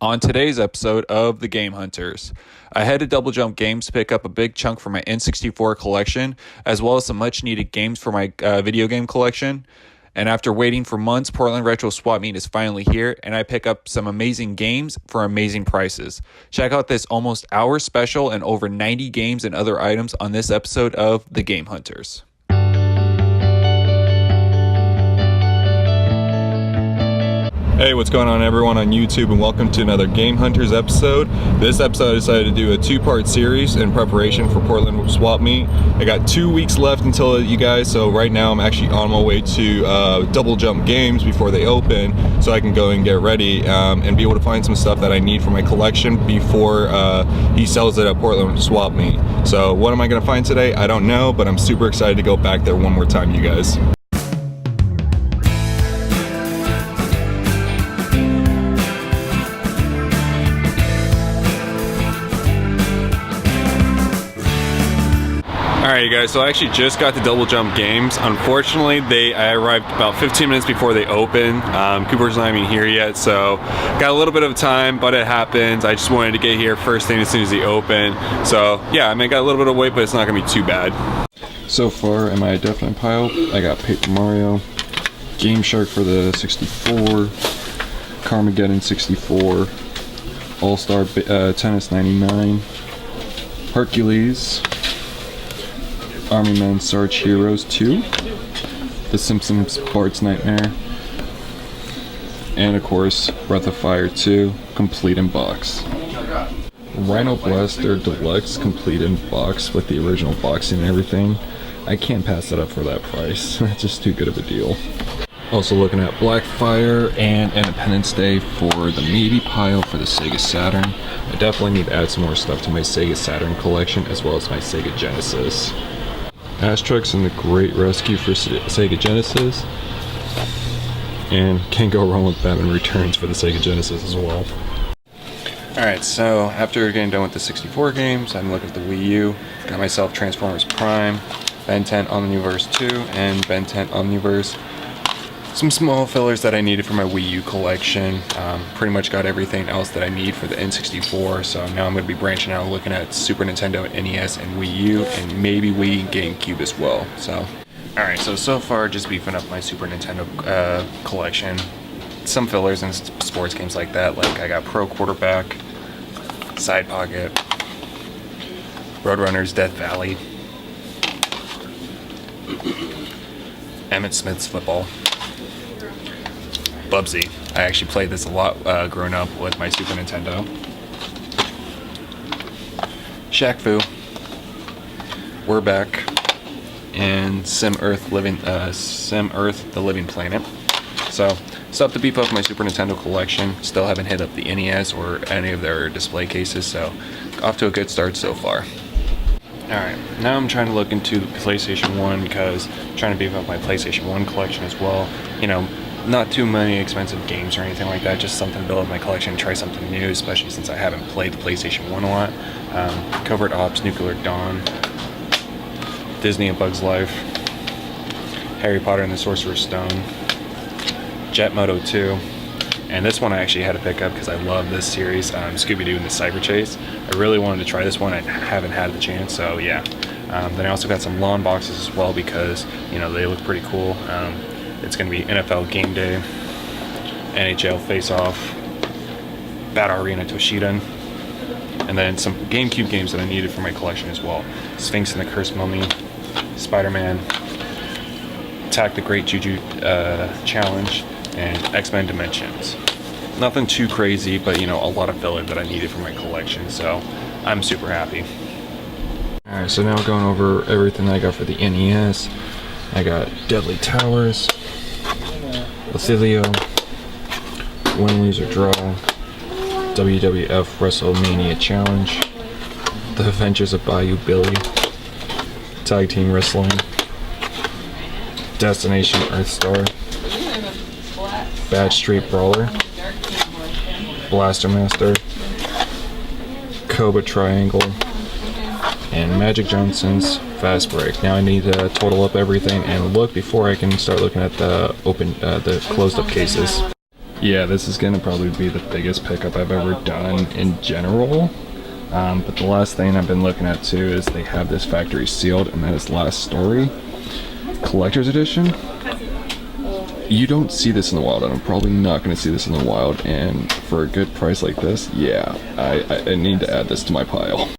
On today's episode of The Game Hunters, I head to Double Jump Games to pick up a big chunk for my N64 collection, as well as some much needed games for my video game collection. And after waiting for months, Portland Retro Swap Meet is finally here, and I pick up some amazing games for amazing prices. Check out this almost hour special and over 90 games and other items on this episode of The Game Hunters. Hey, what's going on everyone on YouTube, and welcome to another Game Hunters episode. This episode I decided to do a two-part series in preparation for Portland Swap Meet. I got 2 weeks left until you guys, so right now I'm actually on my way to Double Jump Games before they open, so I can go and get ready and be able to find some stuff that I need for my collection before he sells it at Portland Swap Meet. So what am I going to find today? I don't know, but I'm super excited to go back there one more time, you guys. Alright guys, so I actually just got to Double Jump Games. Unfortunately, I arrived about 15 minutes before they open. Cooper's not even here yet, so got a little bit of time, but it happens. I just wanted to get here first thing as soon as they open. So yeah, I mean, I got a little bit of wait, but it's not going to be too bad. So far in my definite pile, I got Paper Mario, Game Shark for the 64, Carmageddon 64, All-Star Tennis 99, Hercules, Army Men Sarge Heroes 2, The Simpsons Bart's Nightmare, and of course Breath of Fire 2 complete in box. Rhino Blaster Deluxe complete in box with the original boxing and everything. I can't pass that up for that price. That's just too good of a deal. Also looking at Blackfire and Independence Day for the maybe pile for the Sega Saturn. I definitely need to add some more stuff to my Sega Saturn collection as well as my Sega Genesis. Astrix and the Great Rescue for Sega Genesis, and can't go wrong with Batman Returns for the Sega Genesis as well. Alright, so after getting done with the 64 games, I'm looking at the Wii U. Got myself Transformers Prime, Ben 10 Omniverse 2, and Ben 10 Omniverse. Some small fillers that I needed for my Wii U collection. Pretty much got everything else that I need for the N64, so now I'm going to be branching out looking at Super Nintendo, NES, and Wii U, and maybe Wii and GameCube as well. So, alright, so far just beefing up my Super Nintendo collection. Some fillers and sports games like that, like I got Pro Quarterback, Side Pocket, Roadrunners Death Valley, Emmett Smith's Football, Bubsy. I actually played this a lot growing up with my Super Nintendo. Shaq Fu, We're Back, and Sim Earth the Living Planet. So stuff to beef up my Super Nintendo collection. Still haven't hit up the NES or any of their display cases, so off to a good start so far. Alright, now I'm trying to look into the PlayStation 1 because I'm trying to beef up my PlayStation 1 collection as well. You know, not too many expensive games or anything like that, just something to build up my collection and try something new, especially since I haven't played the PlayStation 1 a lot. Covert Ops, Nuclear Dawn, Disney and Bug's Life, Harry Potter and the Sorcerer's Stone, Jet Moto 2, and this one I actually had to pick up because I love this series, Scooby-Doo and the Cyber Chase. I really wanted to try this one, I haven't had the chance, so yeah. Then I also got some lawn boxes as well because, you know, they look pretty cool. It's going to be NFL Game Day, NHL Face Off, Battle Arena Toshinden, and then some GameCube games that I needed for my collection as well. Sphinx and the Cursed Mummy, Spider-Man, Attack the Great Juju Challenge, and X-Men Dimensions. Nothing too crazy, but you know, a lot of filler that I needed for my collection, so I'm super happy. Alright, so now going over everything I got for the NES. I got Deadly Towers, Lethilio, Win, Lose, or Draw, WWF WrestleMania Challenge, The Adventures of Bayou Billy, Tag Team Wrestling, Destination Earthstar, Bad Street Brawler, Blaster Master, Cobra Triangle, and Magic Johnson's Fast Break. Now I need to total up everything and look before I can start looking at the closed up cases. Yeah, this is gonna probably be the biggest pickup I've ever done in general. But the last thing I've been looking at too is they have this factory sealed, and that is Last Story Collector's Edition. You don't see this in the wild, and I'm probably not going to see this in the wild, and for a good price like this, yeah, I need to add this to my pile.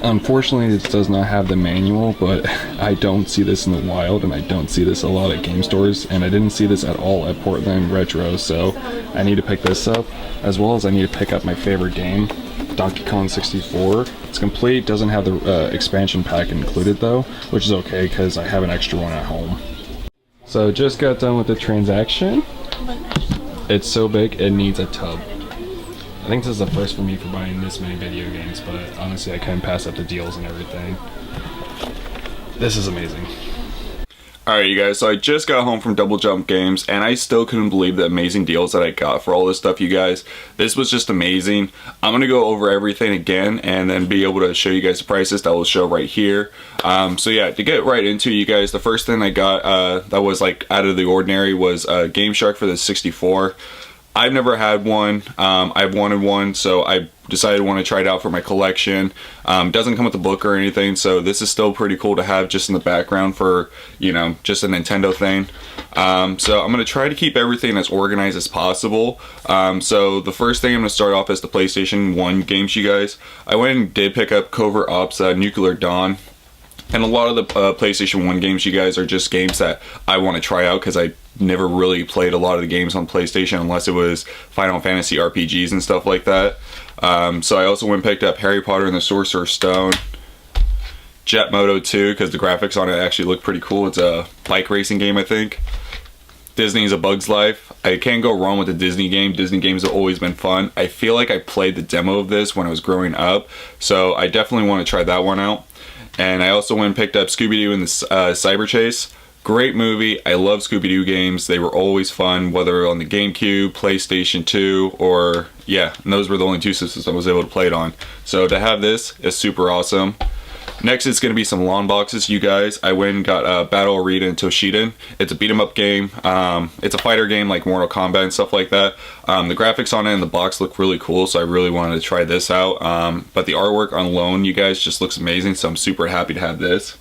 Unfortunately, this does not have the manual, but I don't see this in the wild, and I don't see this a lot at game stores, and I didn't see this at all at Portland Retro, so I need to pick this up, as well as I need to pick up my favorite game, Donkey Kong 64. It's complete, doesn't have the expansion pack included though, which is okay because I have an extra one at home. So just got done with the transaction. It's so big it needs a tub. I think this is the first for me for buying this many video games, but honestly I couldn't pass up the deals and everything. This is amazing. Alright you guys, so I just got home from Double Jump Games and I still couldn't believe the amazing deals that I got for all this stuff, you guys. This was just amazing. I'm going to go over everything again and then be able to show you guys the prices that will show right here. So yeah, to get right into it, you guys, the first thing I got that was like out of the ordinary was Game Shark for the 64. I've never had one. I've wanted one, so I decided I want to try it out for my collection. Doesn't come with a book or anything, so this is still pretty cool to have just in the background for, you know, just a Nintendo thing. So I'm going to try to keep everything as organized as possible. So the first thing I'm going to start off is the PlayStation 1 games, you guys. I went and did pick up Covert Ops Nuclear Dawn. And a lot of the PlayStation 1 games, you guys, are just games that I want to try out because I never really played a lot of the games on PlayStation unless it was Final Fantasy RPGs and stuff like that. So I also went and picked up Harry Potter and the Sorcerer's Stone, Jet Moto 2 because the graphics on it actually look pretty cool. It's a bike racing game, I think. Disney's A Bug's Life. I can't go wrong with a Disney game. Disney games have always been fun. I feel like I played the demo of this when I was growing up, so I definitely want to try that one out. And I also went and picked up Scooby-Doo and the Cyber Chase. Great movie. I love Scooby-Doo games. They were always fun, whether on the GameCube, PlayStation 2, or yeah, and those were the only two systems I was able to play it on. So to have this is super awesome. Next is going to be some lawn boxes, you guys. I went and got Battle Arena and Toshinden. It's a beat 'em up game. It's a fighter game like Mortal Kombat and stuff like that. The graphics on it and the box look really cool, so I really wanted to try this out. But the artwork on loan, you guys, just looks amazing, so I'm super happy to have this.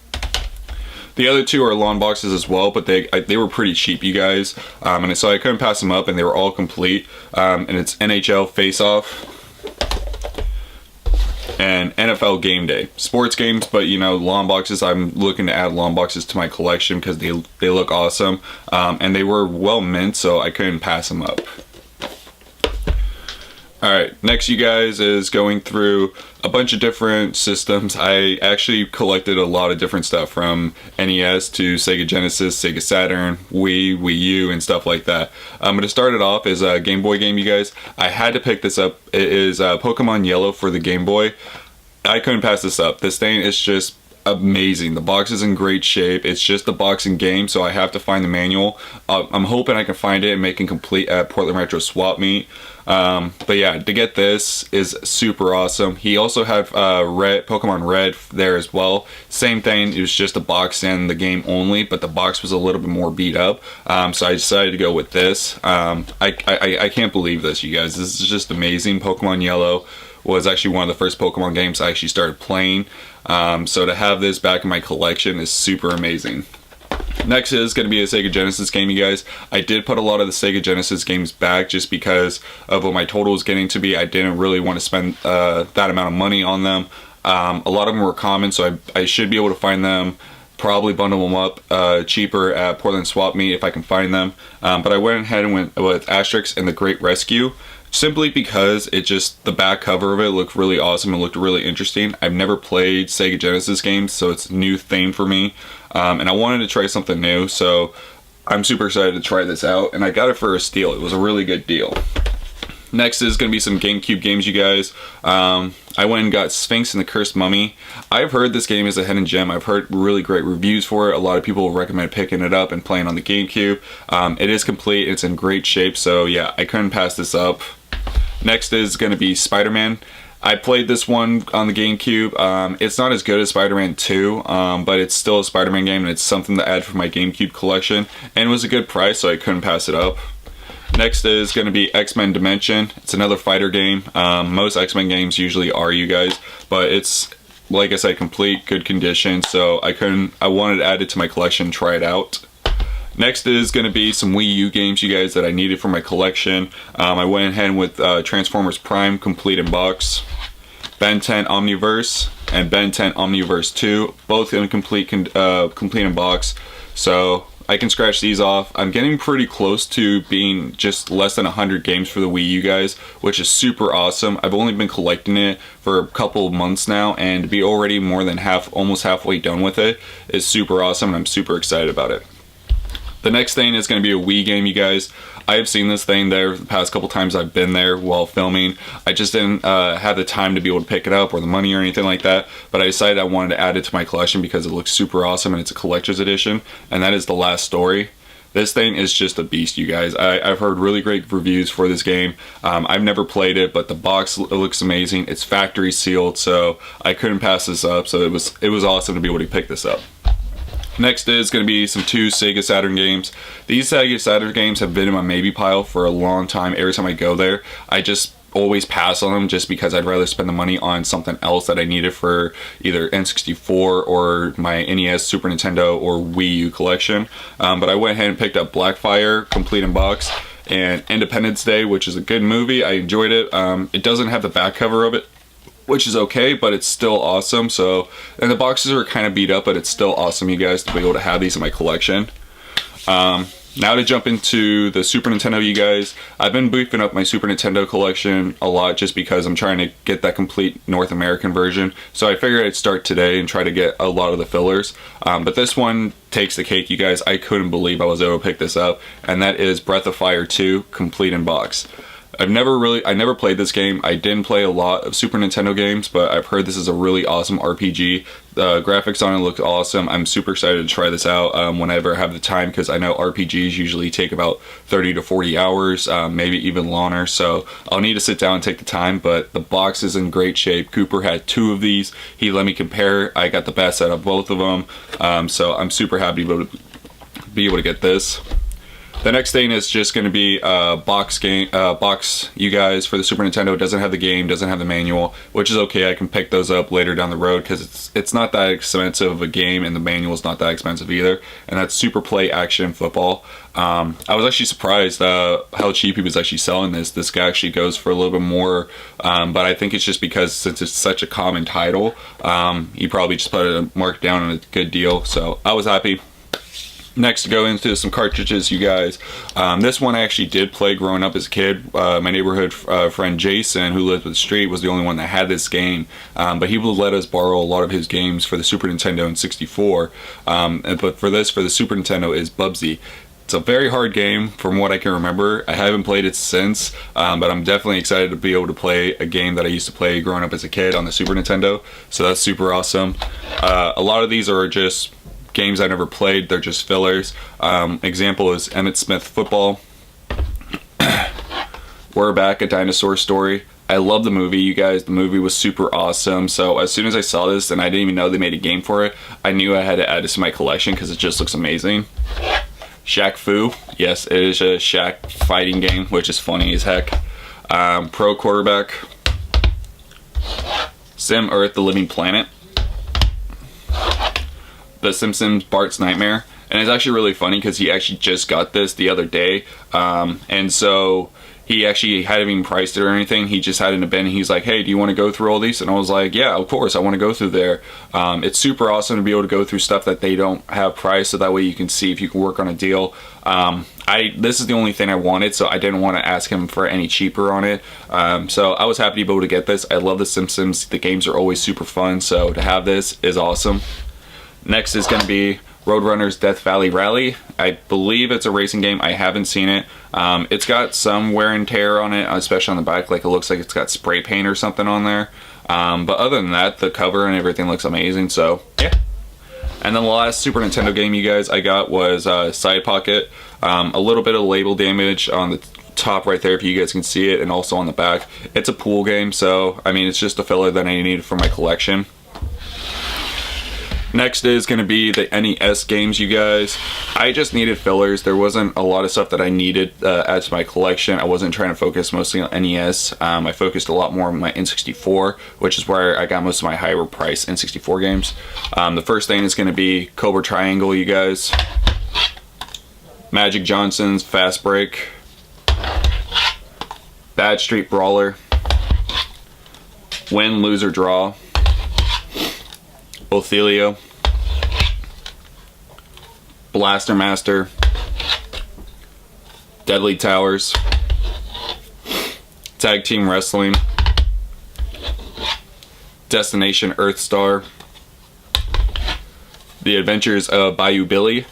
The other two are lawn boxes as well, but they were pretty cheap, you guys. And so I couldn't pass them up, and they were all complete. And it's NHL Face Off and NFL Game Day. Sports games, but you know, lawn boxes, I'm looking to add lawn boxes to my collection because they look awesome. And they were well mint, so I couldn't pass them up. Alright, next you guys is going through a bunch of different systems. I actually collected a lot of different stuff from NES to Sega Genesis, Sega Saturn, Wii, Wii U, and stuff like that. I'm going to start it off as a Game Boy game, you guys. I had to pick this up. It is Pokemon Yellow for the Game Boy. I couldn't pass this up. This thing is just amazing. The box is in great shape. It's just a boxing game, so I have to find the manual. I'm hoping I can find it and make it complete at Portland Retro Swap Meet. But yeah, to get this is super awesome. He also had Pokemon Red there as well. Same thing, it was just a box and the game only, but the box was a little bit more beat up. So I decided to go with this. I can't believe this, you guys. This is just amazing. Pokemon Yellow was actually one of the first Pokemon games I actually started playing. So to have this back in my collection is super amazing. Next is going to be a Sega Genesis game, you guys. I did put a lot of the Sega Genesis games back just because of what my total was getting to be. I didn't really want to spend that amount of money on them. A lot of them were common, so I should be able to find them, probably bundle them up cheaper at Portland Swap Meet if I can find them. But I went ahead and went with Asterix and the Great Rescue, simply because the back cover of it looked really awesome and looked really interesting. I've never played Sega Genesis games, so it's a new thing for me. And I wanted to try something new, so I'm super excited to try this out. And I got it for a steal. It was a really good deal. Next is going to be some GameCube games, you guys. I went and got Sphinx and the Cursed Mummy. I've heard this game is a hidden gem. I've heard really great reviews for it. A lot of people recommend picking it up and playing on the GameCube. It is complete. It's in great shape, so yeah, I couldn't pass this up. Next is going to be Spider-Man. I played this one on the GameCube. It's not as good as Spider-Man 2, but it's still a Spider-Man game, and it's something to add for my GameCube collection. And it was a good price, so I couldn't pass it up. Next is going to be X-Men Dimension. It's another fighter game. Most X-Men games usually are, you guys, but it's, like I said, complete, good condition, so I wanted to add it to my collection, try it out. Next is going to be some Wii U games, you guys, that I needed for my collection. I went ahead with Transformers Prime Complete in Box, Ben 10 Omniverse, and Ben 10 Omniverse 2, both in complete in box. So I can scratch these off. I'm getting pretty close to being just less than 100 games for the Wii U, guys, which is super awesome. I've only been collecting it for a couple of months now, and to be already more than almost halfway done with it is super awesome, and I'm super excited about it. The next thing is going to be a Wii game, you guys. I have seen this thing there the past couple times I've been there while filming. I just didn't have the time to be able to pick it up or the money or anything like that, but I decided I wanted to add it to my collection because it looks super awesome and it's a collector's edition, and that is The Last Story. This thing is just a beast, you guys. I've heard really great reviews for this game. I've never played it, but the box looks amazing. It's factory sealed, so I couldn't pass this up, so it was awesome to be able to pick this up. Next is going to be some 2 Sega Saturn games. These Sega Saturn games have been in my maybe pile for a long time. Every time I go there, I just always pass on them just because I'd rather spend the money on something else that I needed for either N64 or my NES, Super Nintendo, or Wii U collection. But I went ahead and picked up Blackfire Complete in Box and Independence Day, which is a good movie. I enjoyed it. It doesn't have the back cover of it, which is okay, but it's still awesome. So, and the boxes are kind of beat up, but it's still awesome, you guys, to be able to have these in my collection. Now to jump into the Super Nintendo, you guys. I've been beefing up my Super Nintendo collection a lot just because I'm trying to get that complete North American version. So I figured I'd start today and try to get a lot of the fillers. But this one takes the cake, you guys. I couldn't believe I was able to pick this up, and that is Breath of Fire 2 Complete in Box. I never played this game. I didn't play a lot of Super Nintendo games, but I've heard this is a really awesome RPG. The graphics on it look awesome. I'm super excited to try this out whenever I have the time, because I know RPGs usually take about 30 to 40 hours, maybe even longer, so I'll need to sit down and take the time, but the box is in great shape. Cooper had 2 of these. He let me compare. I got the best out of both of them, so I'm super happy to be able to get this. The next thing is just going to be a box, you guys, for the Super Nintendo. It doesn't have the game, doesn't have the manual, which is okay. I can pick those up later down the road because it's not that expensive of a game, and the manual is not that expensive either. And that's Super Play Action Football. I was actually surprised how cheap he was actually selling this. This guy actually goes for a little bit more, but I think it's just because since it's such a common title, he probably just put a mark down on a good deal. So I was happy. Next, to go into some cartridges, you guys. This one I actually did play growing up as a kid. My neighborhood friend Jason, who lived with the street, was the only one that had this game, but he would let us borrow a lot of his games for the Super Nintendo and 64. But for the Super Nintendo is Bubsy. It's a very hard game from what I can remember. I haven't played it since, but I'm definitely excited to be able to play a game that I used to play growing up as a kid on the Super Nintendo, so that's super awesome. A lot of these are just games I never played. They're just fillers. Example is Emmitt Smith Football. We're Back, A Dinosaur Story. I love the movie, you guys. The movie was super awesome, so as soon as I saw this, and I didn't even know they made a game for it, I knew I had to add this to my collection because it just looks amazing. Shaq Fu. Yes, it is a Shaq fighting game, which is funny as heck. Pro Quarterback. Sim Earth, The Living Planet. The Simpsons Bart's Nightmare. And it's actually really funny because he actually just got this the other day, and so he actually hadn't even priced it or anything. He just had it in a bin, and he's like, hey, do you want to go through all these? And I was like, yeah, of course, I want to go through there. It's super awesome to be able to go through stuff that they don't have priced, so that way you can see if you can work on a deal. This is the only thing I wanted, so I didn't want to ask him for any cheaper on it. So I was happy to be able to get this. I love The Simpsons. The games are always super fun, so to have this is awesome. Next is going to be Roadrunner's Death Valley Rally. I believe it's a racing game. I haven't seen it. It's got some wear and tear on it, especially on the back. Like, it looks like it's got spray paint or something on there. But other than that, the cover and everything looks amazing, so yeah. And then the last Super Nintendo game, you guys, I got was Side Pocket. A little bit of label damage on the top right there if you guys can see it, and also on the back. It's a pool game, so I mean, it's just a filler that I needed for my collection. Next is going to be the NES games, you guys. I just needed fillers. There wasn't a lot of stuff that I needed add to my collection. I wasn't trying to focus mostly on NES. I focused a lot more on my N64, which is where I got most of my higher price N64 games. The first thing is going to be Cobra Triangle, you guys. Magic Johnson's Fast Break. Bad Street Brawler. Win, Lose, or Draw. Othelio. Blaster Master. Deadly Towers. Tag Team Wrestling. Destination Earthstar. The Adventures of Bayou Billy.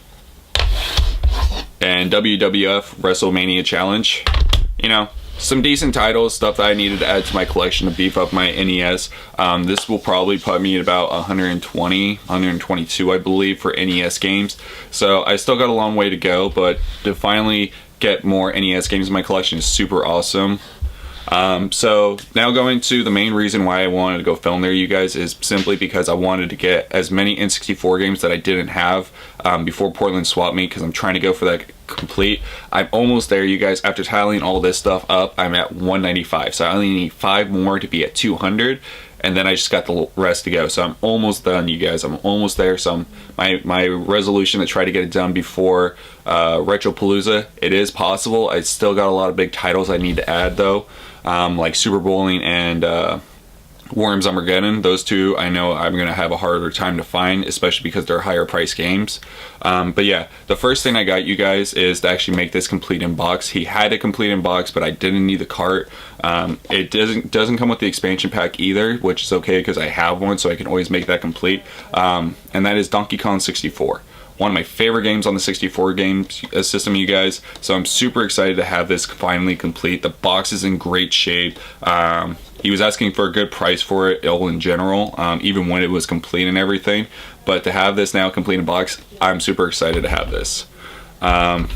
And WWF WrestleMania Challenge. You know, some decent titles, stuff that I needed to add to my collection to beef up my NES. This will probably put me at about 120, 122, I believe, for NES games. So I still got a long way to go, but to finally get more NES games in my collection is super awesome. So now going to the main reason why I wanted to go film there, you guys, is simply because I wanted to get as many N64 games that I didn't have before Portland swapped me, because I'm trying to go for that complete. I'm almost there, you guys. After tallying all this stuff up, I'm at 195, so I only need 5 more to be at 200, and then I just got the rest to go. So I'm almost done, you guys. I'm almost there. So my resolution to try to get it done before Retropalooza, it is possible. I still got a lot of big titles I need to add though, like Super Bowling and Worms Armageddon. Those two I know I'm gonna have a harder time to find, especially because they're higher price games. But yeah, the first thing I got, you guys, is to actually make this complete in box. He had a complete in box, but I didn't need the cart. It doesn't come with the expansion pack either, which is okay because I have one, so I can always make that complete. And that is Donkey Kong 64. One of my favorite games on the 64 game system, you guys. So I'm super excited to have this finally complete. The box is in great shape. He was asking for a good price for it all in general, even when it was complete and everything. But to have this now complete in box, I'm super excited to have this. And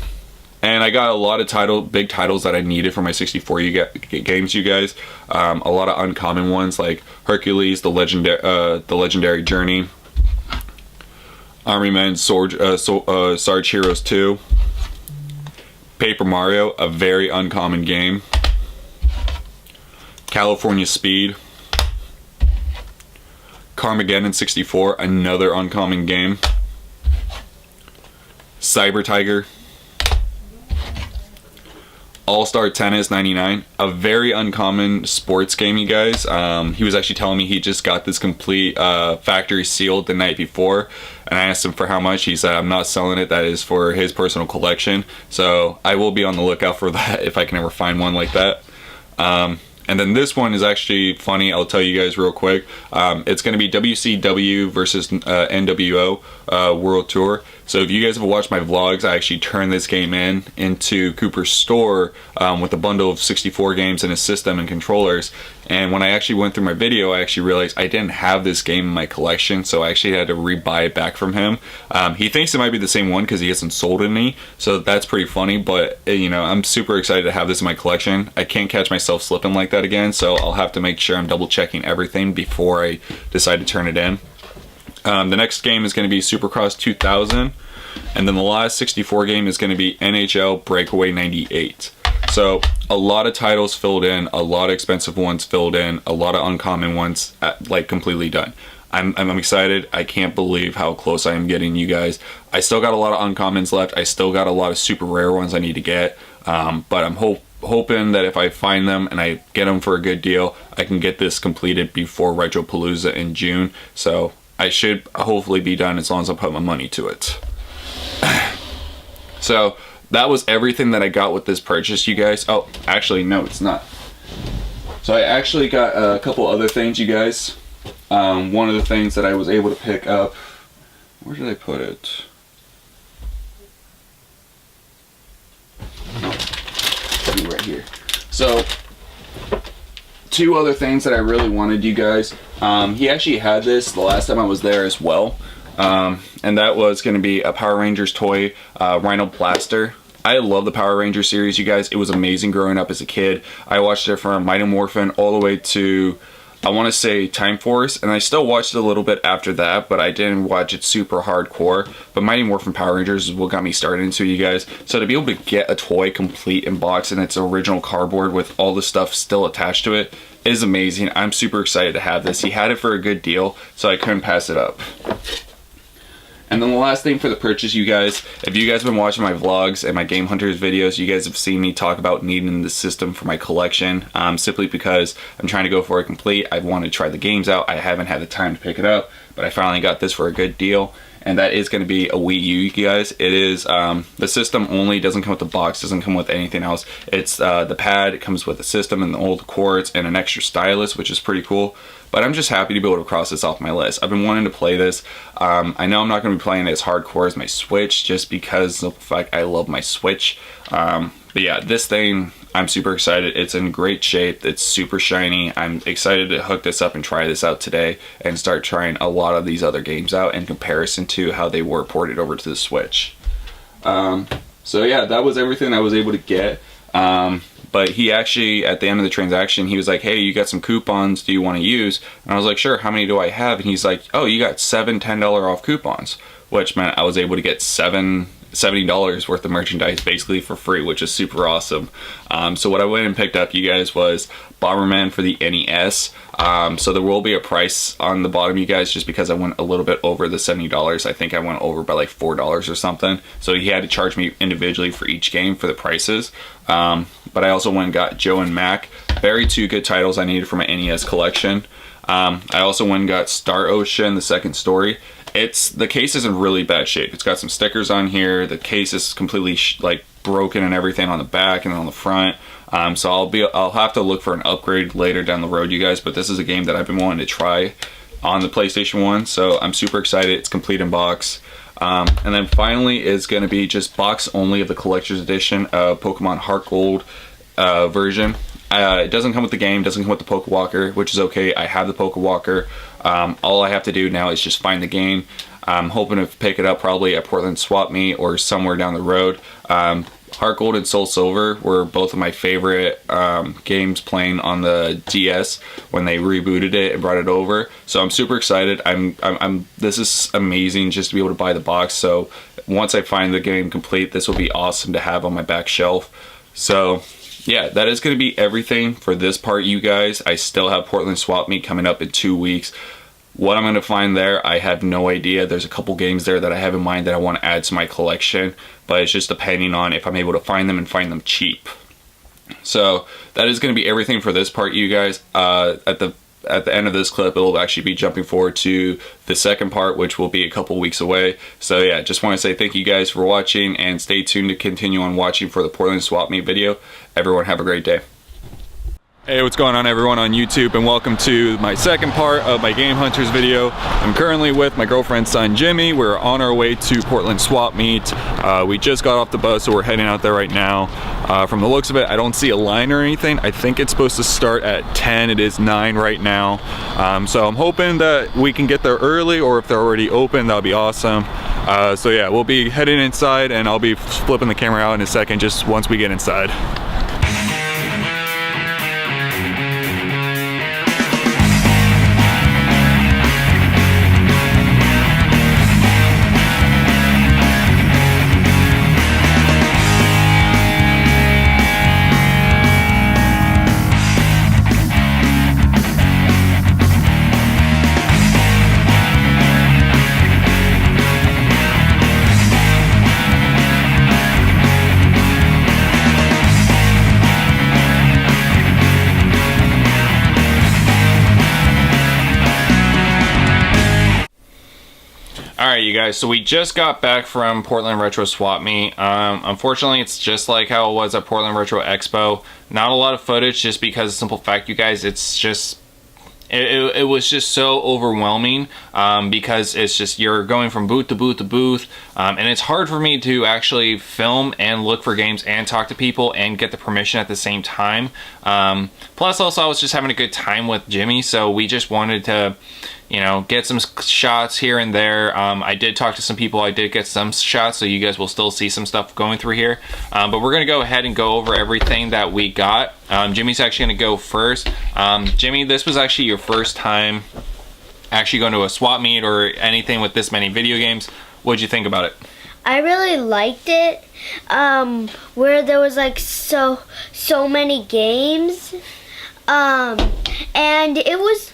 I got a lot of big titles that I needed for my 64 games, you guys. A lot of uncommon ones like Hercules, the Legendary Journey, Army Men, Sarge Heroes 2, Paper Mario, a very uncommon game, California Speed, Carmageddon 64, another uncommon game, Cyber Tiger, All-Star Tennis 99, a very uncommon sports game, you guys. He was actually telling me he just got this complete factory sealed the night before, and I asked him for how much. He said, I'm not selling it, that is for his personal collection. So I will be on the lookout for that if I can ever find one like that. And then this one is actually funny. I'll tell you guys real quick. It's going to be WCW versus NWO World Tour. So if you guys have watched my vlogs, I actually turned this game into Cooper's store with a bundle of 64 games and a system and controllers. And when I actually went through my video, I actually realized I didn't have this game in my collection, so I actually had to re-buy it back from him. He thinks it might be the same one because he hasn't sold any, so that's pretty funny. But you know, I'm super excited to have this in my collection. I can't catch myself slipping like that again, so I'll have to make sure I'm double checking everything before I decide to turn it in. The next game is going to be Supercross 2000, and then the last 64 game is going to be NHL Breakaway 98. So a lot of titles filled in, a lot of expensive ones filled in, a lot of uncommon ones like completely done. I'm excited. I can't believe how close I am getting, you guys. I still got a lot of uncommons left. I still got a lot of super rare ones I need to get, but I'm hoping that if I find them and I get them for a good deal, I can get this completed before Retropalooza in June. So I should hopefully be done as long as I put my money to it. So that was everything that I got with this purchase, you guys. Oh, actually, no, it's not. So I actually got a couple other things, you guys. One of the things that I was able to pick up, where did I put it? Right here. So two other things that I really wanted, you guys. He actually had this the last time I was there as well, and that was going to be a Power Rangers toy, Rhino Blaster. I love the Power Rangers series, you guys. It was amazing growing up as a kid. I watched it from Mighty Morphin all the way to I want to say Time Force, and I still watched it a little bit after that, but I didn't watch it super hardcore. But Mighty Morphin Power Rangers is what got me started into, you guys. So to be able to get a toy complete in box in its original cardboard with all the stuff still attached to it is amazing. I'm super excited to have this. He had it for a good deal, so I couldn't pass it up. And then the last thing for the purchase, you guys, if you guys have been watching my vlogs and my Game Hunters videos, you guys have seen me talk about needing the system for my collection, simply because I'm trying to go for it complete. I want to try the games out. I haven't had the time to pick it up, but I finally got this for a good deal. And that is going to be a Wii U, you guys. It is, the system only, doesn't come with the box, doesn't come with anything else. It's the pad, it comes with the system and the old cords and an extra stylus, which is pretty cool. But I'm just happy to be able to cross this off my list. I've been wanting to play this. I know I'm not going to be playing it as hardcore as my Switch, just because of the fact I love my Switch. But yeah, this thing, I'm super excited. It's in great shape. It's super shiny. I'm excited to hook this up and try this out today and start trying a lot of these other games out in comparison to how they were ported over to the Switch. So yeah, that was everything I was able to get. But he actually, at the end of the transaction, he was like, hey, you got some coupons, do you want to use? And I was like, sure, how many do I have? And he's like, oh, you got 7 $10 off coupons, which meant I was able to get $70 worth of merchandise basically for free, which is super awesome. So what I went and picked up, you guys, was Bomberman for the NES. So there will be a price on the bottom, you guys, just because I went a little bit over the $70. I think I went over by like $4 or something. So he had to charge me individually for each game for the prices. But I also went and got Joe and Mac. Very two good titles I needed for my NES collection. I also went and got Star Ocean, the second story. The case is in really bad shape. It's got some stickers on here. The case is completely like broken and everything on the back and on the front. So I'll have to look for an upgrade later down the road, you guys. But this is a game that I've been wanting to try on the PlayStation 1. So I'm super excited. It's complete in box. And then finally is going to be just box only of the collector's edition of Pokemon Heart Gold version. It doesn't come with the game, doesn't come with the Pokewalker, which is okay. I have the Pokewalker. All I have to do now is just find the game. I'm hoping to pick it up probably at Portland Swap Meet or somewhere down the road. Heart Gold and Soul Silver were both of my favorite games playing on the DS when they rebooted it and brought it over. So I'm super excited. This is amazing just to be able to buy the box. So once I find the game complete, this will be awesome to have on my back shelf. So yeah, that is going to be everything for this part, you guys. I still have Portland Swap Meet coming up in 2 weeks. What I'm going to find there, I have no idea. There's a couple games there that I have in mind that I want to add to my collection, but it's just depending on if I'm able to find them and find them cheap. So that is going to be everything for this part, you guys. At the end of this clip, it'll actually be jumping forward to the second part, which will be a couple weeks away. So yeah, just want to say thank you guys for watching, and stay tuned to continue on watching for the Portland Swap Meet video. Everyone have a great day. Hey, what's going on, everyone on YouTube, and welcome to my second part of my Game Hunters video. I'm currently with my girlfriend's son Jimmy. We're on our way to Portland Swap Meet. We just got off the bus, so we're heading out there right now. From the looks of it, I don't see a line or anything. I think it's supposed to start at 10. It is 9 right now. So I'm hoping that we can get there early, or if they're already open, that'll be awesome. So yeah, we'll be heading inside, and I'll be flipping the camera out in a second just once we get inside. Alright, you guys, so we just got back from Portland Retro Swap Meet. Unfortunately, it's just like how it was at Portland Retro Expo. Not a lot of footage, just because of the simple fact, you guys, it's just... It was just so overwhelming, because it's just, you're going from booth to booth to booth, and it's hard for me to actually film and look for games and talk to people and get the permission at the same time. Plus, also, I was just having a good time with Jimmy, so we just wanted to, you know, get some shots here and there. I did talk to some people. I did get some shots, so you guys will still see some stuff going through here. But we're gonna go ahead and go over everything that we got. Jimmy's actually gonna go first. Jimmy, this was actually your first time actually going to a swap meet or anything with this many video games. What'd you think about it? I really liked it, where there was like so many games, and it was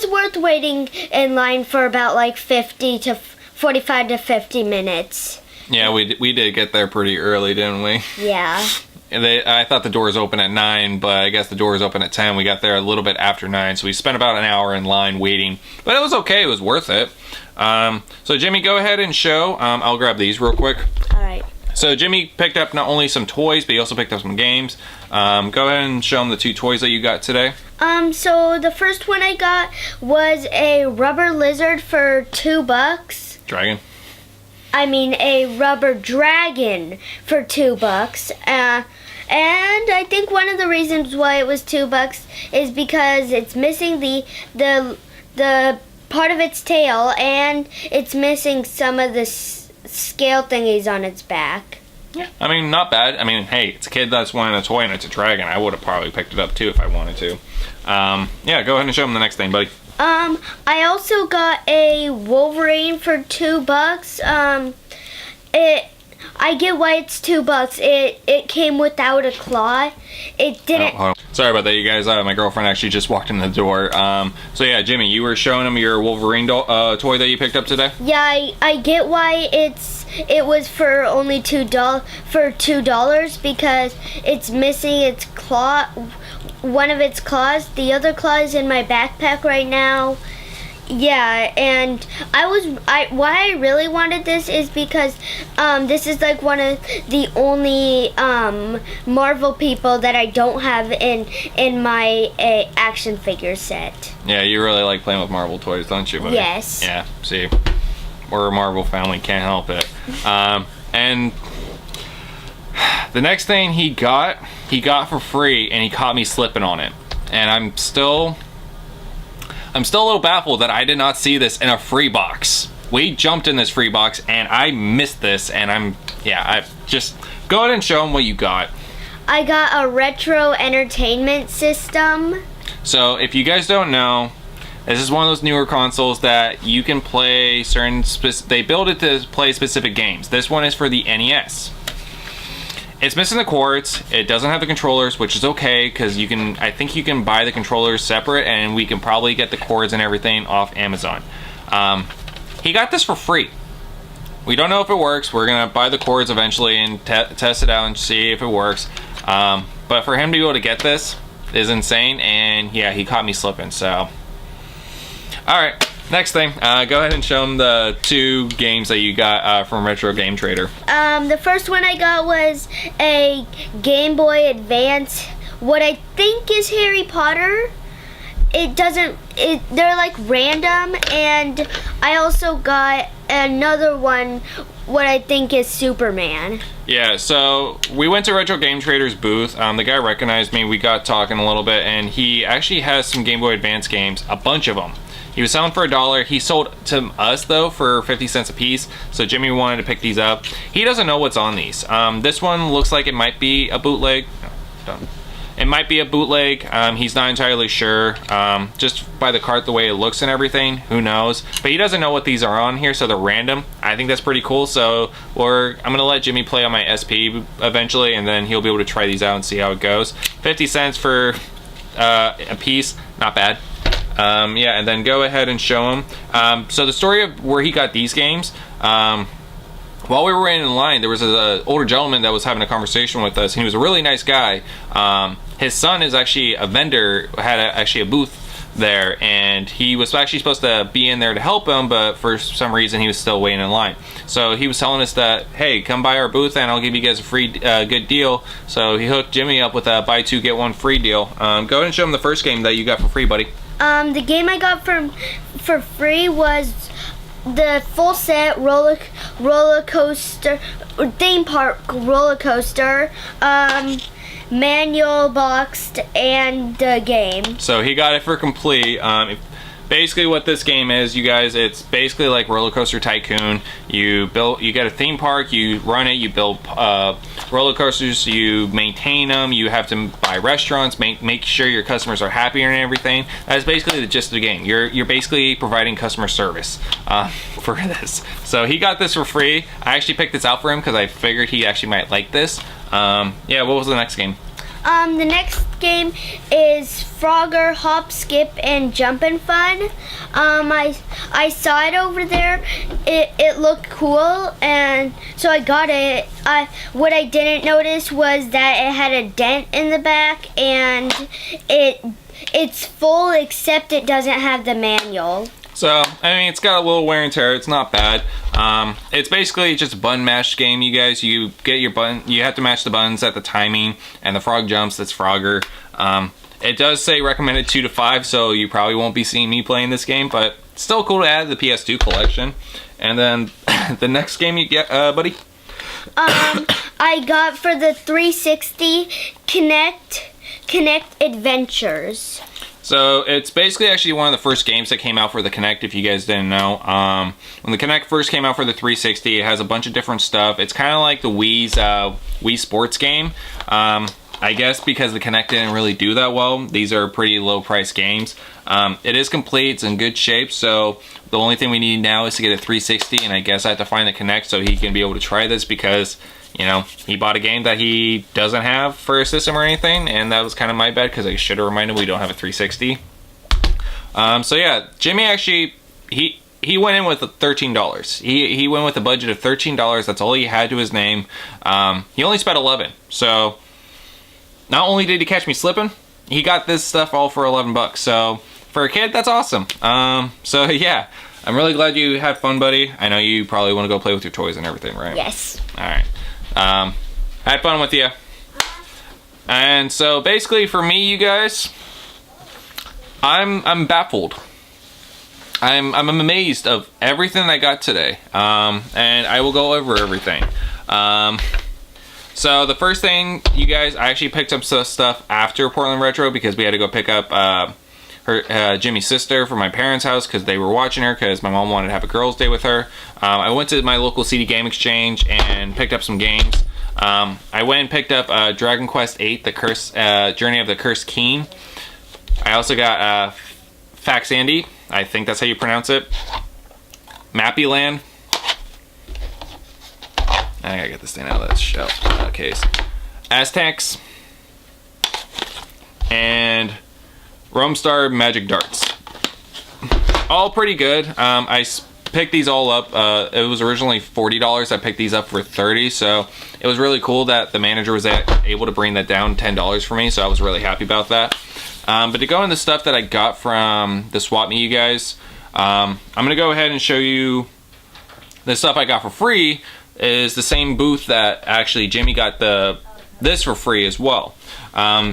worth waiting in line for about like 45 to 50 minutes. Yeah, we did get there pretty early, didn't we? Yeah. And I thought the doors open at 9, but I guess the doors open at 10. We got there a little bit after 9, so we spent about an hour in line waiting. But it was okay. It was worth it. So Jimmy, go ahead and show. I'll grab these real quick. All right. So Jimmy picked up not only some toys, but he also picked up some games. Go ahead and show him the 2 toys that you got today. So the first one I got was a rubber lizard for $2. Dragon. I mean a rubber dragon for $2. And I think one of the reasons why it was $2 is because it's missing the part of its tail, and it's missing some of the scale thingies on its back. Yeah, I mean, not bad. I mean, hey, it's a kid that's wanting a toy and it's a dragon. I would have probably picked it up too if I wanted to. Yeah, go ahead and show him the next thing, buddy. I also got a Wolverine for $2. I get why it's $2. It came without a claw. It didn't. Oh, hold on. Sorry about that, you guys. My girlfriend actually just walked in the door. So yeah, Jimmy, you were showing him your Wolverine toy that you picked up today. Yeah, I get why it was for only $2 because it's missing its claw, one of its claws. The other claw is in my backpack right now. Yeah, and why I really wanted this is because this is like one of the only Marvel people that I don't have in my action figure set. Yeah, you really like playing with Marvel toys, don't you, buddy? Yes. Yeah, see, we're a Marvel family, can't help it. And the next thing he got for free, and he caught me slipping on it. And I'm still a little baffled that I did not see this in a free box. We jumped in this free box and I missed this, and I just go ahead and show them what you got. I got a retro entertainment system. So if you guys don't know, this is one of those newer consoles that you can play they build it to play specific games. This one is for the NES. It's missing the cords. It doesn't have the controllers, which is okay because I think you can buy the controllers separate, and we can probably get the cords and everything off Amazon. He got this for free. We don't know if it works. We're gonna buy the cords eventually and test it out and see if it works. But for him to be able to get this is insane, and yeah, he caught me slipping. So, all right. Next thing, go ahead and show them the 2 games that you got from Retro Game Trader. The first one I got was a Game Boy Advance, what I think is Harry Potter. They're like random, and I also got another one, what I think is Superman. Yeah, so we went to Retro Game Trader's booth. The guy recognized me. We got talking a little bit, and he actually has some Game Boy Advance games, a bunch of them. He was selling for $1. He sold to us though for 50 cents a piece. So Jimmy wanted to pick these up. He doesn't know what's on these. This one looks like it might be a bootleg. No, done. It might be a bootleg. He's not entirely sure. Just by the cart, the way it looks and everything, who knows? But he doesn't know what these are on here, so they're random. I think that's pretty cool. So I'm gonna let Jimmy play on my SP eventually, and then he'll be able to try these out and see how it goes. 50 cents for a piece, not bad. Yeah, and then go ahead and show him. So the story of where he got these games, while we were waiting in line, there was an older gentleman that was having a conversation with us, and he was a really nice guy. His son is actually a vendor, had actually a booth there, and he was actually supposed to be in there to help him, but for some reason he was still waiting in line. So he was telling us that, hey, come by our booth and I'll give you guys a free good deal. So he hooked Jimmy up with a buy 2 get 1 free deal. Go ahead and show him the first game that you got for free, buddy. The game I got for free was the full set roller coaster, theme park roller coaster, manual boxed, and the game. So he got it for complete. basically what this game is, you guys, it's basically like Roller Coaster Tycoon. You get a theme park, you run it, you build roller coasters, you maintain them, you have to buy restaurants, make sure your customers are happy and everything. That's basically the gist of the game. You're basically providing customer service for this. So he got this for free. I actually picked this out for him because I figured he actually might like this. Yeah, what was the next game? The next game is Frogger Hop, Skip, and Jumpin' Fun. I saw it over there. It looked cool, and so I got it. What I didn't notice was that it had a dent in the back, and it's full except it doesn't have the manual. So, I mean, it's got a little wear and tear. It's not bad. It's basically just a button mash game, you guys. You get your button, you have to match the buttons at the timing, and the frog jumps, that's Frogger. It does say recommended 2 to 5, so you probably won't be seeing me playing this game, but it's still cool to add to the PS2 collection. And then, the next game you get, buddy? I got for the 360 Kinect Adventures. So it's basically actually one of the first games that came out for the Kinect, if you guys didn't know. When the Kinect first came out for the 360, it has a bunch of different stuff. It's kind of like the Wii's Wii Sports game. I guess because the Kinect didn't really do that well, these are pretty low price games. It is complete, it's in good shape, so the only thing we need now is to get a 360, and I guess I have to find the Kinect so he can be able to try this because, you know, he bought a game that he doesn't have for a system or anything, and that was kind of my bad because I should have reminded him we don't have a 360. So yeah, Jimmy actually, he went in with $13. He went with a budget of $13. That's all he had to his name. He only spent 11. So not only did he catch me slipping, he got this stuff all for 11 bucks. So for a kid, that's awesome. So yeah, I'm really glad you had fun, buddy. I know you probably want to go play with your toys and everything, right? Yes. All right. Had fun with you. And so basically for me, you guys, I'm baffled. I'm amazed of everything I got today. And I will go over everything. So the first thing, you guys, I actually picked up some stuff after Portland Retro because we had to go pick up Jimmy's sister from my parents' house because they were watching her because my mom wanted to have a girls' day with her. I went to my local CD Game Exchange and picked up some games. I went and picked up Dragon Quest VIII, the Journey of the Cursed Keen. I also got Faxandy, I think that's how you pronounce it. Mappy Land. I gotta get this thing out of this shell case. Aztecs. And Roamstar Magic Darts. All pretty good. I picked these all up. It was originally $40. I picked these up for $30, so it was really cool that the manager was able to bring that down $10 for me, so I was really happy about that. But to go into the stuff that I got from the Swap Meet, you guys, I'm going to go ahead and show you the stuff I got for free is the same booth that actually Jimmy got this for free as well.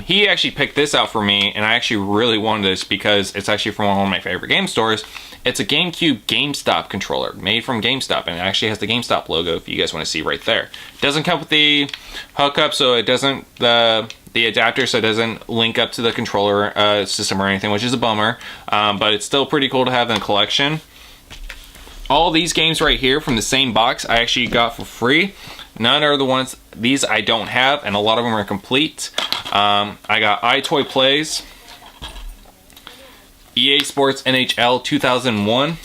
He actually picked this out for me, and I actually really wanted this because it's actually from one of my favorite game stores. It's a GameCube GameStop controller made from GameStop, and it actually has the GameStop logo if you guys want to see right there. It doesn't come with the hookup, so it doesn't the adapter, so it doesn't link up to the controller system or anything, which is a bummer, but it's still pretty cool to have in the collection. All these games right here from the same box I actually got for free. None are the ones, these I don't have, and a lot of them are complete. I got iToy Plays, EA Sports NHL 2001,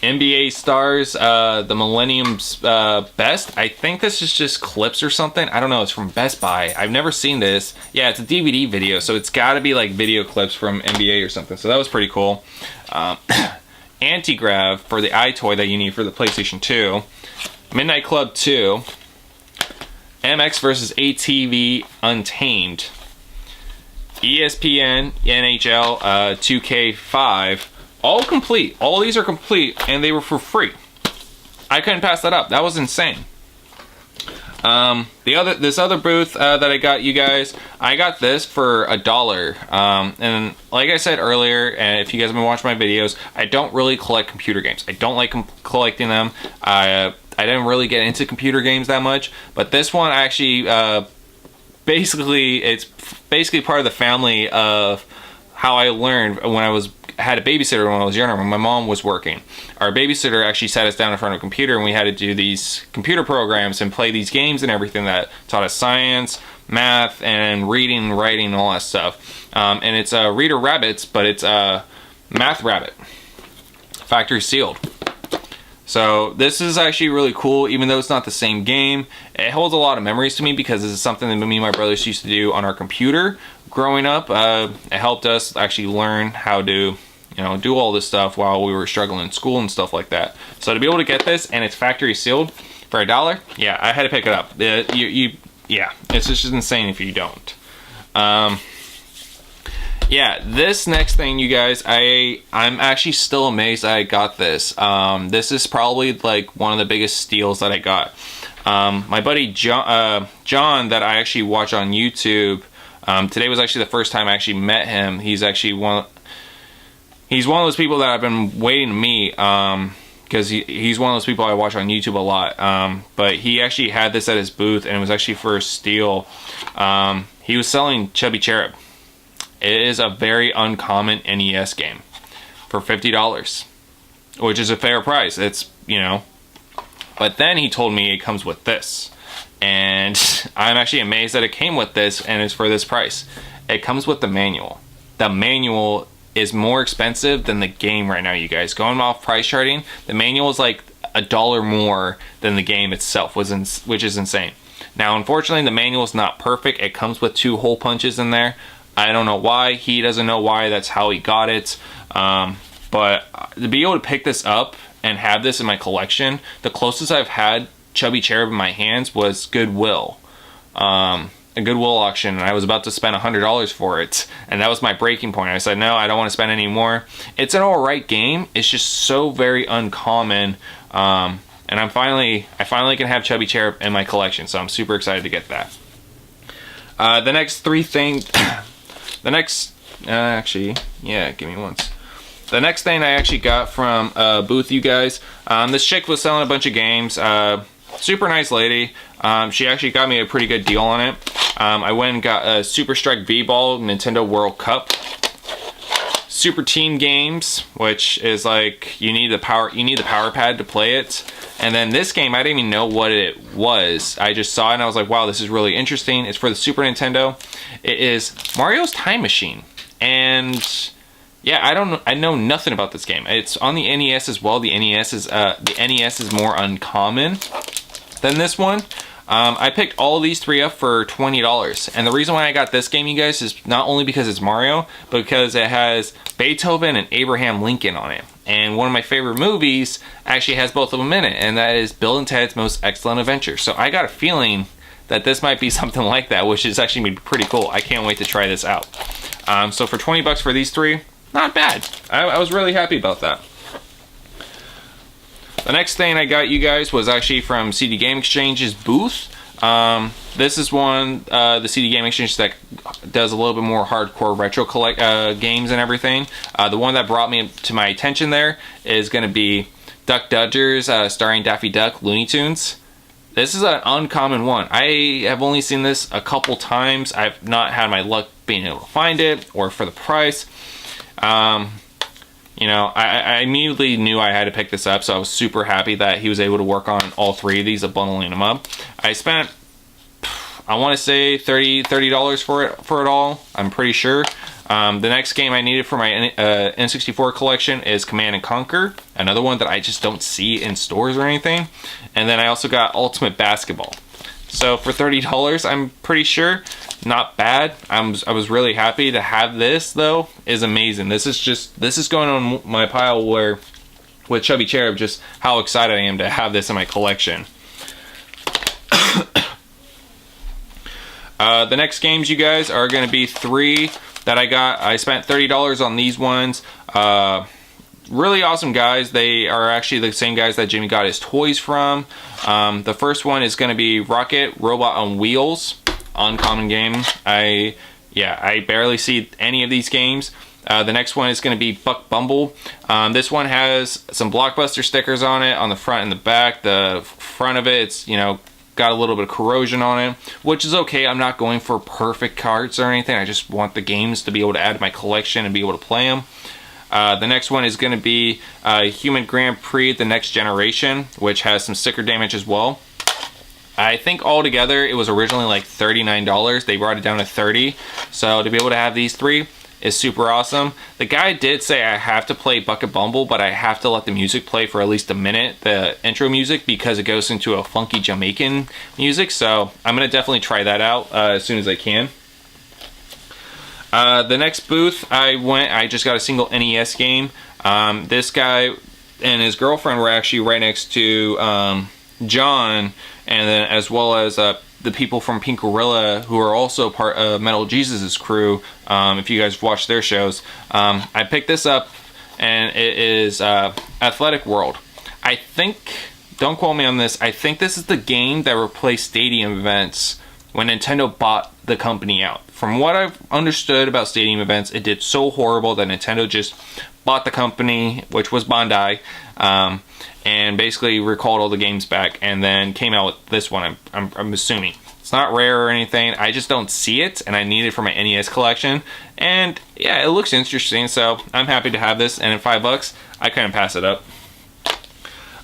NBA Stars, the Millennium's Best. I think this is just clips or something. I don't know, it's from Best Buy. I've never seen this. Yeah, it's a DVD video, so it's gotta be like video clips from NBA or something. So that was pretty cool. Anti-Grav for the iToy that you need for the PlayStation 2. Midnight Club 2. MX vs. ATV Untamed. ESPN NHL 2K5. All complete. All these are complete, and they were for free. I couldn't pass that up. That was insane. This other booth that I got, you guys, I got this for $1. And like I said earlier, and if you guys have been watching my videos, I don't really collect computer games. I don't like collecting them. I didn't really get into computer games that much, but this one actually, it's basically part of the family of how I learned when I was had a babysitter when I was younger, when my mom was working. Our babysitter actually sat us down in front of a computer, and we had to do these computer programs and play these games and everything that taught us science, math, and reading, writing, and all that stuff. And it's Reader Rabbits, but it's Math Rabbit. Factory sealed. So this is actually really cool, even though it's not the same game. It holds a lot of memories to me because this is something that me and my brothers used to do on our computer growing up. It helped us actually learn how to, do all this stuff while we were struggling in school and stuff like that. So to be able to get this, and it's factory sealed for $1, yeah, I had to pick it up. Yeah, it's just insane if you don't. Yeah, this next thing, you guys, I'm actually still amazed I got this. This is probably like one of the biggest steals that I got. My buddy John that I actually watch on YouTube, today was actually the first time I actually met him. He's actually one of those people that I've been waiting to meet, because he's one of those people I watch on YouTube a lot. But he actually had this at his booth, and it was actually for a steal. He was selling Chubby Cherub. It is a very uncommon NES game for $50, which is a fair price. It's, but then he told me it comes with this, and I'm actually amazed that it came with this and it's for this price. It comes with the manual. The manual is more expensive than the game right now, you guys. Going off price charting, the manual is like $1 more than the game itself, which is insane. Now, unfortunately, the manual is not perfect. It comes with 2 hole punches in there. I don't know why. He doesn't know why. That's how he got it. But to be able to pick this up and have this in my collection, the closest I've had Chubby Cherub in my hands was Goodwill. A Goodwill auction, and I was about to spend $100 for it, and that was my breaking point. I said, no, I don't want to spend any more. It's an alright game. It's just so very uncommon. And I finally can have Chubby Cherub in my collection, so I'm super excited to get that. The next three things... The next, actually, yeah, give me once. The next thing I actually got from booth, you guys, this chick was selling a bunch of games. Super nice lady. She actually got me a pretty good deal on it. I went and got a Super Strike V-Ball Nintendo World Cup. Super Team Games, which is like you need the power pad to play it. And then this game, I didn't even know what it was. I just saw it and I was like, wow, this is really interesting. It's for the Super Nintendo. It is Mario's Time Machine. And yeah, I know nothing about this game. It's on the NES as well. The NES is more uncommon than this one. I picked all these 3 up for $20. And the reason why I got this game, you guys, is not only because it's Mario, but because it has Beethoven and Abraham Lincoln on it. And one of my favorite movies actually has both of them in it, and that is Bill and Ted's Most Excellent Adventure. So I got a feeling that this might be something like that, which is actually pretty cool. I can't wait to try this out. So for $20 for these 3, not bad. I was really happy about that. The next thing I got, you guys, was actually from CD Game Exchange's booth. This is one, the CD Game Exchange that does a little bit more hardcore retro games and everything. The one that brought me to my attention there is going to be Duck Dodgers, starring Daffy Duck, Looney Tunes. This is an uncommon one. I have only seen this a couple times. I've not had my luck being able to find it or for the price. I immediately knew I had to pick this up, so I was super happy that he was able to work on all 3 of these, bundling them up. I spent, I want to say $30 for it all. I'm pretty sure. The next game I needed for my N64 collection is Command & Conquer, another one that I just don't see in stores or anything. And then I also got Ultimate Basketball. So for $30, I'm pretty sure, not bad. I was really happy to have this, though. Is amazing. This is going on my pile where with Chubby Cherub, just how excited I am to have this in my collection. The next games, you guys, are going to be 3 that I got. I spent $30 on these ones. Really awesome guys. They are actually the same guys that Jimmy got his toys from. The first one is going to be Rocket Robot on Wheels. Uncommon game. I barely see any of these games. The next one is going to be Buck Bumble. This one has some Blockbuster stickers on it on the front and the back. The front of it, it's got a little bit of corrosion on it, which is okay. I'm not going for perfect cards or anything. I just want the games to be able to add to my collection and be able to play them. The next one is going to be Human Grand Prix The Next Generation, which has some sticker damage as well. I think altogether it was originally like $39. They brought it down to $30. So to be able to have these three is super awesome. The guy did say I have to play Bucket Bumble, but I have to let the music play for at least a minute, the intro music, because it goes into a funky Jamaican music. So I'm going to definitely try that out as soon as I can. The next booth I just got a single NES game. This guy and his girlfriend were actually right next to John, and then as well as the people from Pink Gorilla, who are also part of Metal Jesus' crew. If you guys watch their shows, I picked this up, and it is Athletic World. I think, don't quote me on this, I think this is the game that replaced Stadium Events when Nintendo bought the company out. From what I've understood about Stadium Events, it did so horrible that Nintendo just bought the company, which was Bandai, and basically recalled all the games back, and then came out with this one. I'm assuming it's not rare or anything. I just don't see it, and I need it for my NES collection. And yeah, it looks interesting, so I'm happy to have this. And at $5, I couldn't pass it up.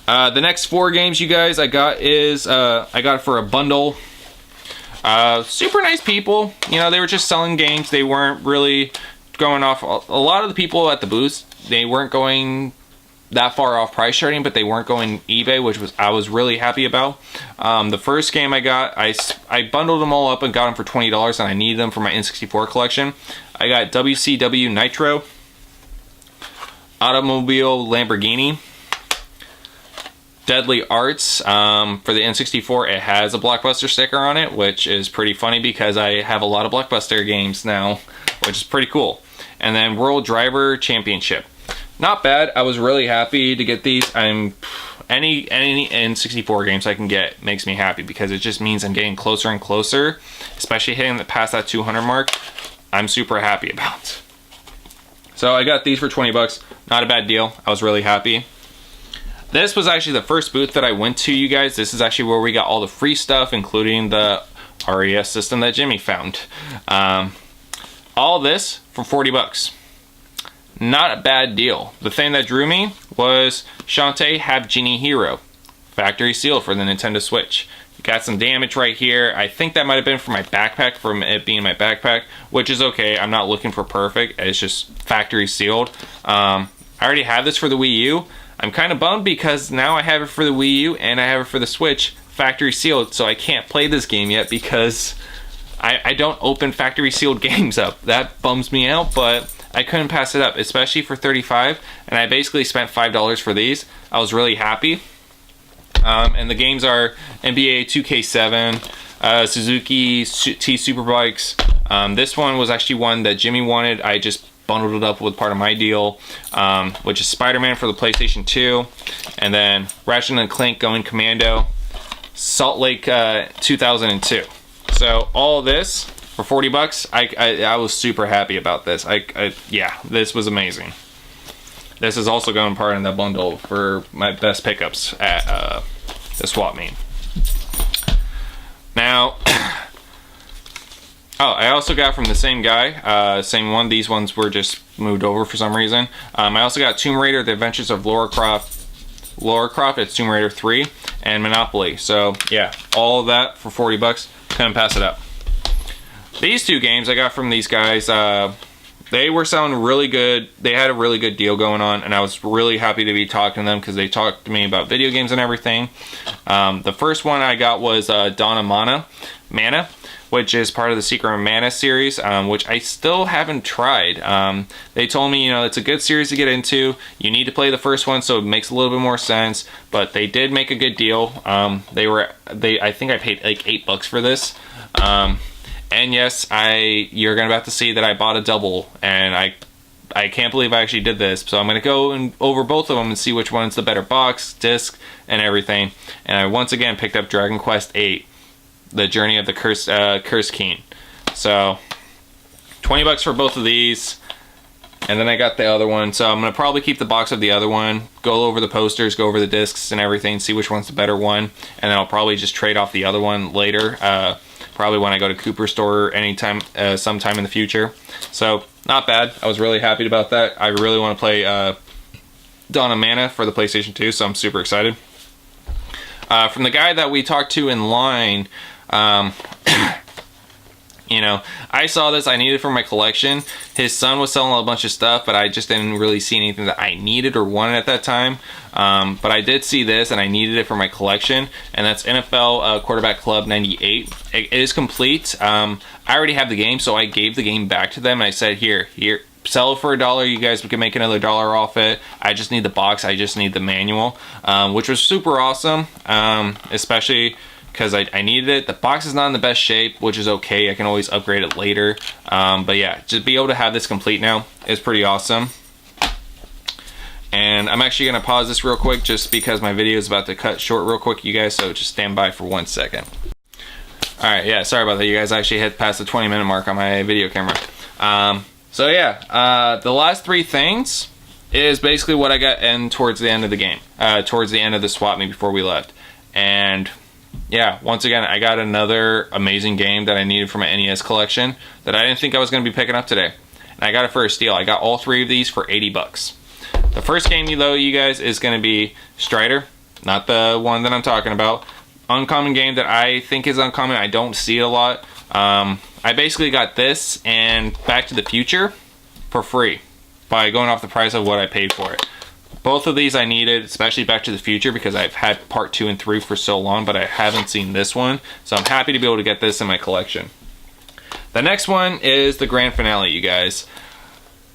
The next 4 games, you guys, I got is I got it for a bundle. Super nice people. You know, they were just selling games. They weren't really going off. A lot of the people at the booths, they weren't going that far off price charting, but they weren't going eBay, which I was really happy about. The first game I got, I bundled them all up and got them for $20, and I needed them for my N64 collection. I got WCW Nitro, Automobile Lamborghini, Deadly Arts. For the N64, it has a Blockbuster sticker on it, which is pretty funny because I have a lot of Blockbuster games now, which is pretty cool. And then World Driver Championship. Not bad. I was really happy to get these. Any N64 games I can get makes me happy, because it just means I'm getting closer and closer, especially hitting past that 200 mark. I'm super happy about. So I got these for 20 bucks. Not a bad deal. I was really happy. This was actually the first booth that I went to, you guys. This is actually where we got all the free stuff, including the RES system that Jimmy found. All this for 40 bucks. Not a bad deal. The thing that drew me was Shantae Have Genie Hero, factory sealed for the Nintendo Switch. Got some damage right here. I think that might have been from my backpack, from it being my backpack, which is okay. I'm not looking for perfect. It's just factory sealed. I already have this for the Wii U. I'm kind of bummed because now I have it for the Wii U and I have it for the Switch, factory sealed, so I can't play this game yet because I don't open factory sealed games up. That bums me out, but I couldn't pass it up, especially for $35, and I basically spent $5 for these. I was really happy. And the games are NBA 2K7, Suzuki T Superbikes. This one was actually one that Jimmy wanted. I just bundled it up with part of my deal, which is Spider-Man for the PlayStation 2, and then Ratchet & Clank Going Commando, Salt Lake 2002. So all of this for 40 bucks, I was super happy about this. Yeah, this was amazing. This is also going part in the bundle for my best pickups at the swap meet. Now, oh, I also got from the same guy, same one. These ones were just moved over for some reason. I also got Tomb Raider: The Adventures of Lara Croft. It's Tomb Raider 3 and Monopoly. So yeah, all of that for 40 bucks. Couldn't pass it up. These 2 games I got from these guys. They were selling really good. They had a really good deal going on, and I was really happy to be talking to them because they talked to me about video games and everything. The first one I got was Dawn of Mana, which is part of the Secret of Mana series, which I still haven't tried. They told me, you know, it's a good series to get into. You need to play the first one, so it makes a little bit more sense. But they did make a good deal. I think I paid like $8 for this. And yes, you're about to see that I bought a double, and I can't believe I actually did this. So I'm going to go over both of them and see which one's the better box, disc, and everything. And I once again picked up Dragon Quest VIII, The Journey of the Cursed King. So 20 bucks for both of these. And then I got the other one. So I'm going to probably keep the box of the other one, go over the posters, go over the discs and everything, see which one's the better one. And then I'll probably just trade off the other one later. probably when I go to Cooper Store anytime, sometime in the future. So not bad. I was really happy about that. I really want to play Dawn of Mana for the PlayStation 2, so I'm super excited. From the guy that we talked to in line, you know, I saw this, I needed it for my collection. His son was selling a bunch of stuff, but I just didn't really see anything that I needed or wanted at that time. But I did see this and I needed it for my collection, and that's NFL Quarterback Club 98. It is complete. I already have the game, so I gave the game back to them and I said, here, sell it for $1. You guys can make another $1 off it. I just need the box, I just need the manual, which was super awesome, especially because I needed it. The box is not in the best shape, which is okay. I can always upgrade it later. But yeah, just be able to have this complete now is pretty awesome. And I'm actually going to pause this real quick just because my video is about to cut short real quick, you guys, so just stand by for 1 second. Alright, yeah, sorry about that, you guys. I actually hit past the 20-minute mark on my video camera. So yeah, the last 3 things is basically what I got in towards the end of the game. Towards the end of the swap meet before we left. And yeah, once again, I got another amazing game that I needed for my NES collection that I didn't think I was going to be picking up today. And I got it for a steal. I got all 3 of these for 80 bucks. The first game, though, you guys, is going to be Strider. Not the one that I'm talking about. Uncommon game that I think is uncommon. I don't see it a lot. I basically got this and Back to the Future for free by going off the price of what I paid for it. Both of these I needed, especially Back to the Future, because I've had part 2 and 3 for so long, but I haven't seen this one. So I'm happy to be able to get this in my collection. The next one is the grand finale, you guys.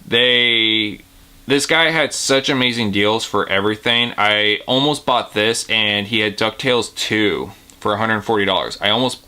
This guy had such amazing deals for everything. I almost bought this, and he had DuckTales 2 for $140. I almost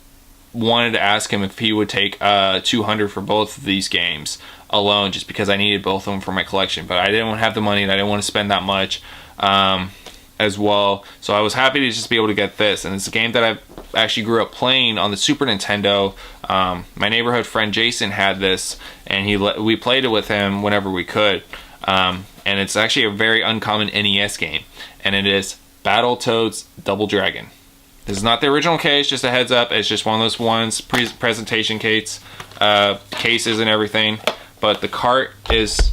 wanted to ask him if he would take $200 for both of these games alone, just because I needed both of them for my collection, but I didn't have the money and I didn't want to spend that much as well. So I was happy to just be able to get this, and it's a game that I actually grew up playing on the Super Nintendo. My neighborhood friend Jason had this, and we played it with him whenever we could. And it's actually a very uncommon NES game, and it is Battletoads Double Dragon. This is not the original case, just a heads up. It's just one of those ones, presentation cases and everything. But the cart is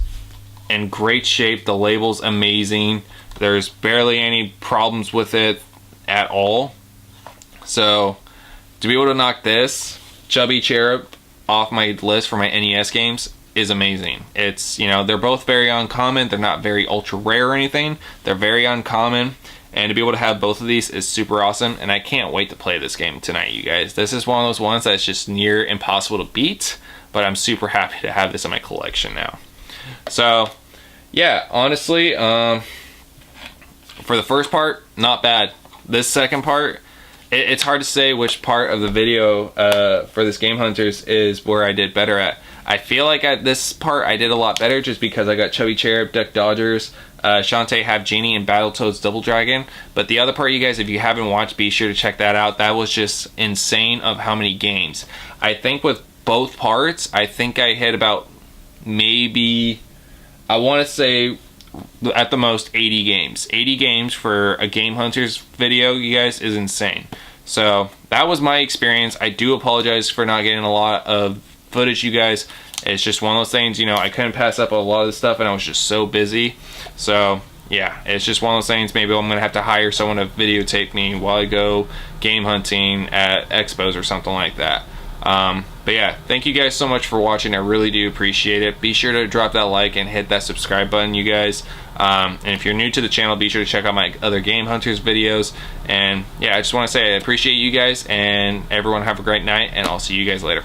in great shape. The label's amazing. There's barely any problems with it at all. So to be able to knock this Chubby Cherub off my list for my NES games is amazing. It's, you know, they're both very uncommon. They're not very ultra rare or anything. They're very uncommon. And to be able to have both of these is super awesome. And I can't wait to play this game tonight, you guys. This is one of those ones that's just near impossible to beat. But I'm super happy to have this in my collection now. So, yeah, honestly, for the first part, not bad. This second part, it's hard to say which part of the video for this Game Hunters is where I did better at. I feel like at this part I did a lot better just because I got Chubby Cherub, Duck Dodgers, Shantae Half Genie, and Battletoads Double Dragon. But the other part, you guys, if you haven't watched, be sure to check that out. That was just insane of how many games. I think with both parts, I think I hit about maybe, I want to say at the most 80 games. 80 games for a Game Hunters video, you guys, is insane. So that was my experience. I do apologize for not getting a lot of footage, you guys. It's just one of those things, you know, I couldn't pass up a lot of the stuff and I was just so busy. So yeah, it's just one of those things. Maybe I'm gonna have to hire someone to videotape me while I go game hunting at expos or something like that. But yeah, thank you guys so much for watching. I really do appreciate it. Be sure to drop that like and hit that subscribe button, you guys. And if you're new to the channel, be sure to check out my other Game Hunters videos. And yeah, I just want to say I appreciate you guys, and everyone have a great night, and I'll see you guys later.